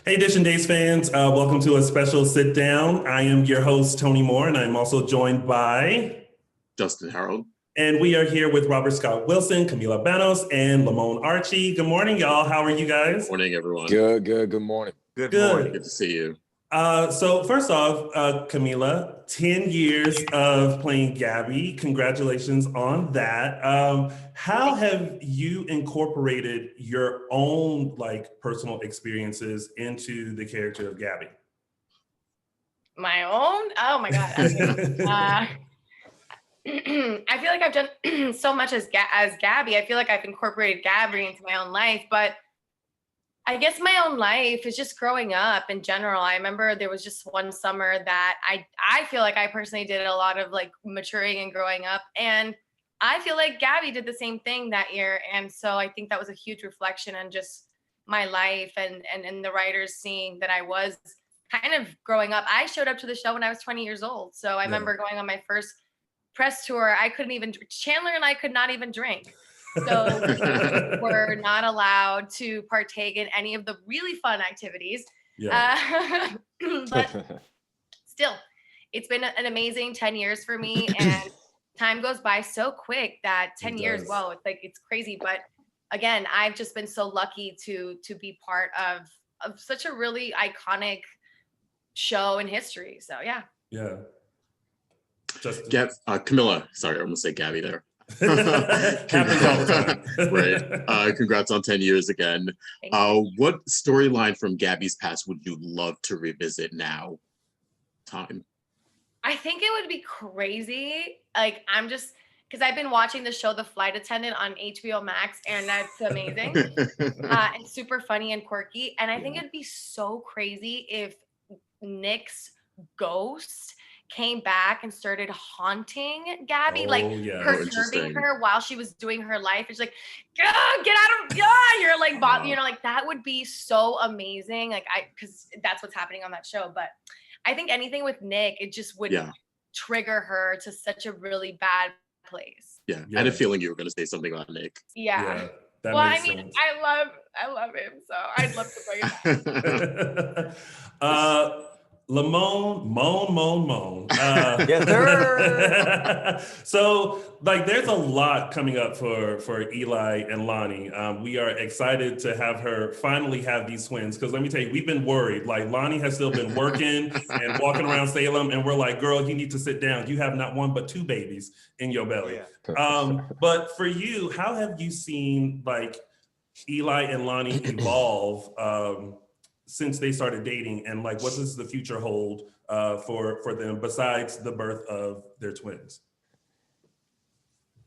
Hey, Dishin Days fans, welcome to a special sit down. I am your host, Tony Moore, and I'm also joined by Justin Harold. And we are here with Robert Scott Wilson, Camila Banus, and Lamon Archey. Good morning, y'all. How are you guys? Morning, everyone. Good morning. Good morning. Good to see you. So first off, Camila, 10 years of playing Gabi. Congratulations on that. How have you incorporated your own personal experiences into the character of Gabi? My own? Oh my God. Okay. I feel like I've done so much as Gabi. I feel like I've incorporated Gabi into my own life, but I guess my own life is just growing up in general. I remember there was just one summer that I feel like I personally did a lot of maturing and growing up. And I feel like Gabi did the same thing that year. And so I think that was a huge reflection on just my life and the writers seeing that I was kind of growing up. I showed up to the show when I was 20 years old. So I remember going on my first press tour. Chandler and I could not even drink. So we were not allowed to partake in any of the really fun activities. Yeah. But still, it's been an amazing 10 years for me, and time goes by so quick that 10 years, whoa, it's crazy. But again, I've just been so lucky to be part of such a really iconic show in history. So yeah. Yeah. Camila, sorry, I almost say Gabi there. Happens all the time. Right. Congrats on 10 years again. What storyline from Gabi's past would you love to revisit now? I think it would be crazy. Because I've been watching the show The Flight Attendant on HBO Max, and that's amazing. And super funny and quirky. And I think it'd be so crazy if Nick's ghost came back and started haunting Gabi, perturbing her while she was doing her life. It's like, get out of, you're that would be so amazing. Because that's what's happening on that show. But I think anything with Nick, it just would trigger her to such a really bad place. Yeah. I had a feeling you were going to say something about Nick. Yeah. Well, I mean, sense. I love him, so I'd love to bring it back. Lamon, moan. Yes, sir. So, there's a lot coming up for Eli and Lonnie. We are excited to have her finally have these twins, because let me tell you, we've been worried. Lonnie has still been working and walking around Salem, and we're like, girl, you need to sit down. You have not one but two babies in your belly. Yeah. But for you, how have you seen Eli and Lonnie evolve since they started dating, and what does the future hold for them besides the birth of their twins?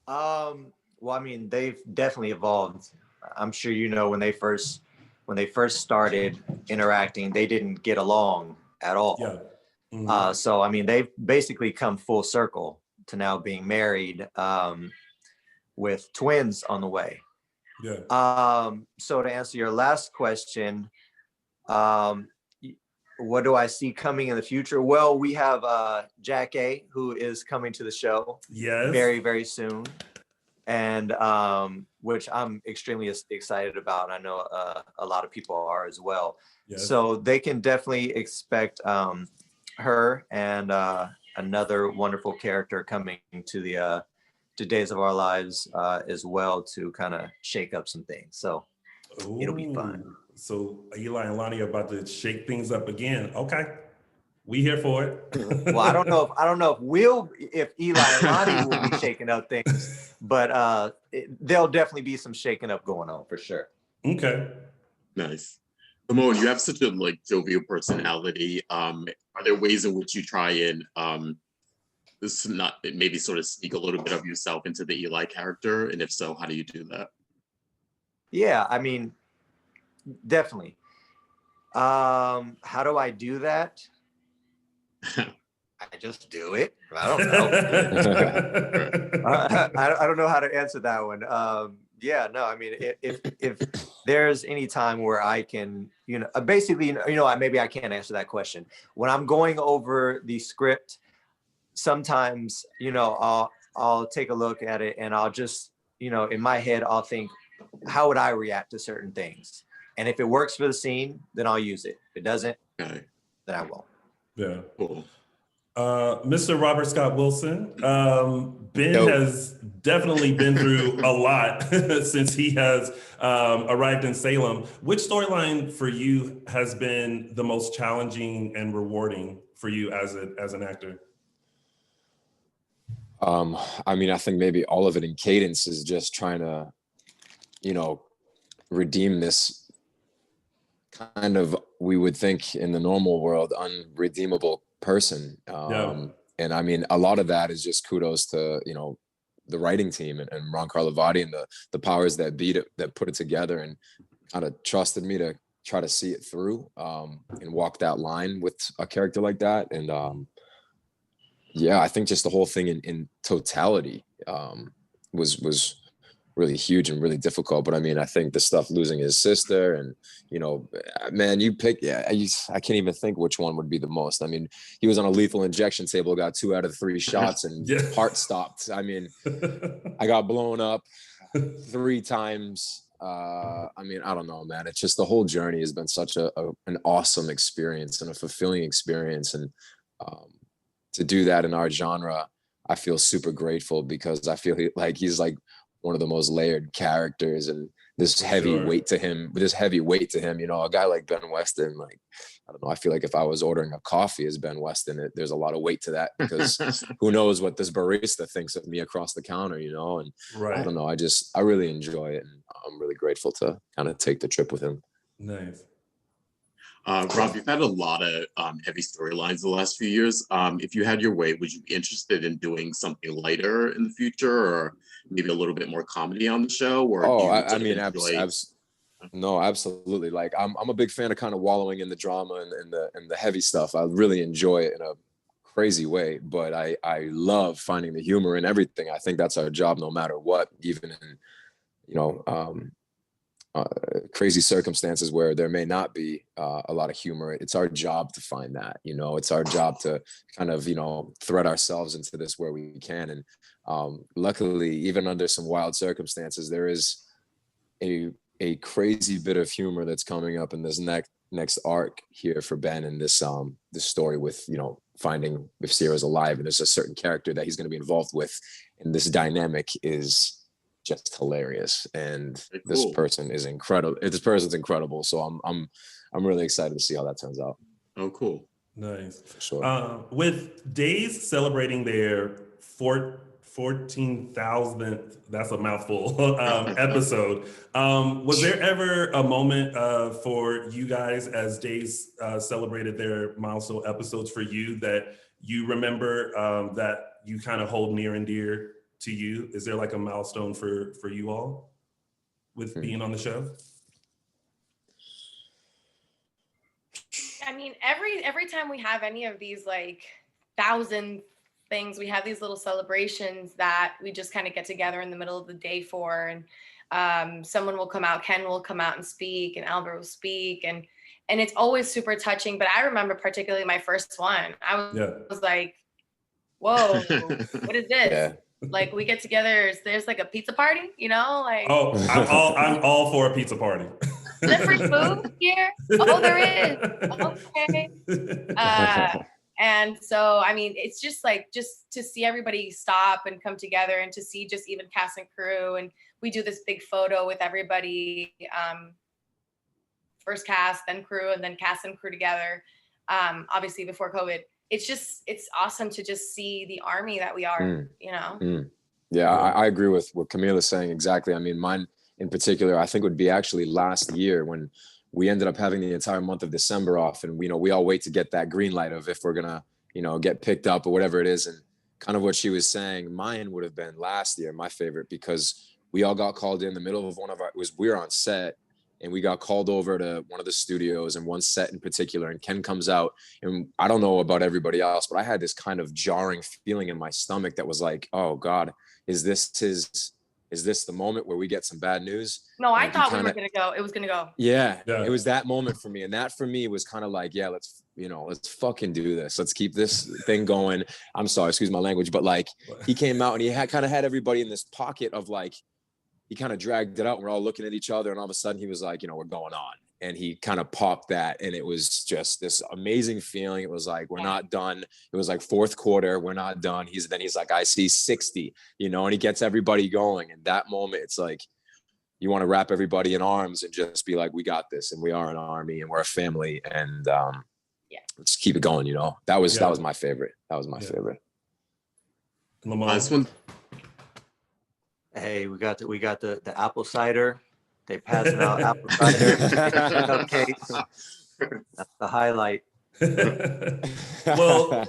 Well, I mean, they've definitely evolved. I'm sure when they first started interacting, they didn't get along at all. Yeah. Mm-hmm. So I mean, they've basically come full circle to now being married with twins on the way. Yeah. So to answer your last question, what do I see coming in the future? Well, we have Jack A, who is coming to the show very, very soon, and which I'm extremely excited about. I know a lot of people are as well. Yes. So they can definitely expect her and another wonderful character coming to the to Days of Our Lives as well, to kind of shake up some things. So it'll be fun. So Eli and Lonnie are about to shake things up again. Okay, we here for it. Well, I don't know if Eli and Lonnie will be shaking up things, but there'll definitely be some shaking up going on for sure. Okay, nice. Lamon, you have such a jovial personality. Are there ways in which you try and maybe sort of sneak a little bit of yourself into the Eli character? And if so, how do you do that? Yeah, I mean, definitely. How do I do that? I just do it. I don't know. I don't know how to answer that one. Yeah, no, I mean, if there's any time where I can, basically, maybe I can't answer that question. When I'm going over the script, sometimes, I'll take a look at it and I'll just, in my head, I'll think, how would I react to certain things? And if it works for the scene, then I'll use it. If it doesn't, Okay. then I won't. Yeah. Cool. Mr. Robert Scott Wilson, Ben has definitely been through a lot since he has arrived in Salem. Which storyline for you has been the most challenging and rewarding for you as an actor? I mean, I think maybe all of it in Cadence is just trying to, redeem this kind of, we would think in the normal world, unredeemable person. And I mean, a lot of that is just kudos to, the writing team and Ron Carlivati and the powers that be that put it together and kind of trusted me to try to see it through and walk that line with a character like that. And I think just the whole thing in totality was really huge and really difficult. But I mean, I think the stuff losing his sister and, man, you pick, I can't even think which one would be the most. I mean, he was on a lethal injection table, got 2 out of 3 shots and heart stopped. I mean, I got blown up 3 times. I mean, I don't know, man. It's just the whole journey has been such an awesome experience and a fulfilling experience. And to do that in our genre, I feel super grateful because I feel like he's like one of the most layered characters and this heavy weight to him, a guy like Ben Weston, like, I don't know, I feel like if I was ordering a coffee as Ben Weston, there's a lot of weight to that because who knows what this barista thinks of me across the counter, and I don't know, I really enjoy it and I'm really grateful to kind of take the trip with him. Nice. Rob, you've had a lot of heavy storylines the last few years. If you had your way, would you be interested in doing something lighter in the future, or maybe a little bit more comedy on the show? Or no, absolutely. Like I'm a big fan of kind of wallowing in the drama and the heavy stuff. I really enjoy it in a crazy way, but I love finding the humor in everything. I think that's our job, no matter what, even in crazy circumstances where there may not be a lot of humor. It's our job to find that, it's our job to kind of, thread ourselves into this where we can. And luckily, even under some wild circumstances, there is a crazy bit of humor that's coming up in this next arc here for Ben and this story with, finding if Sierra's alive, and there's a certain character that he's going to be involved with. And this dynamic is just hilarious, and this person is incredible. This person's incredible, so I'm really excited to see how that turns out. Oh, cool. Nice. For sure. With Days celebrating their 14,000th, that's a mouthful, episode, was there ever a moment for you guys as Days celebrated their milestone episodes for you that you remember that you kind of hold near and dear to you? Is there like a milestone for you all with being on the show? I mean, every time we have any of these like 1,000 things, we have these little celebrations that we just kind of get together in the middle of the day for, and someone will come out, Ken will come out and speak, and Albert will speak, and it's always super touching. But I remember particularly my first one. I was like, whoa, what is this? Yeah. Like, we get together, there's like a pizza party, like. Oh, I'm all for a pizza party. Is there free food here? Oh, there is. Okay. And so, I mean, it's just to see everybody stop and come together, and to see just even cast and crew. And we do this big photo with everybody, first cast, then crew, and then cast and crew together. Obviously before COVID. It's awesome to just see the army that we are, Yeah, I agree with what Camila's saying exactly. I mean, mine in particular, I think would be actually last year when we ended up having the entire month of December off, and we all wait to get that green light of if we're gonna, get picked up or whatever it is. And kind of what she was saying, mine would have been last year, my favorite, because we all got called in the middle of we were on set. And we got called over to one of the studios and one set in particular, and Ken comes out, and I don't know about everybody else, but I had this kind of jarring feeling in my stomach that was like, oh God, is this the moment where we get some bad news? No, I thought it was gonna go. Yeah, it was that moment for me. And that for me was kind of like, yeah, let's fucking do this. Let's keep this thing going. I'm sorry, excuse my language, but like he came out and he kind of had everybody in this pocket of like, he kind of dragged it out and we're all looking at each other, and all of a sudden he was like, we're going on. and he kind of popped that, and it was just this amazing feeling. It was like, we're not done. It was like fourth quarter, we're not done. He's like, I see 60, you know, and he gets everybody going. And that moment, it's like, you want to wrap everybody in arms and just be like, we got this, and we are an army, and we're a family, and let's keep it going. You know, that was my favorite. That was my favorite. Lamon. Hey, we got the apple cider. They passing out apple cider cupcakes. That's the highlight. Well,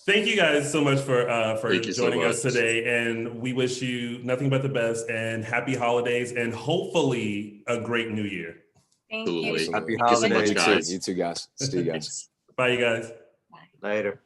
thank you guys so much for joining us much. today, and we wish you nothing but the best and happy holidays, and hopefully a great new year. Thank you. Happy Thank you so much, holidays. guys. You too, guys. See you guys. Bye, you guys. Later.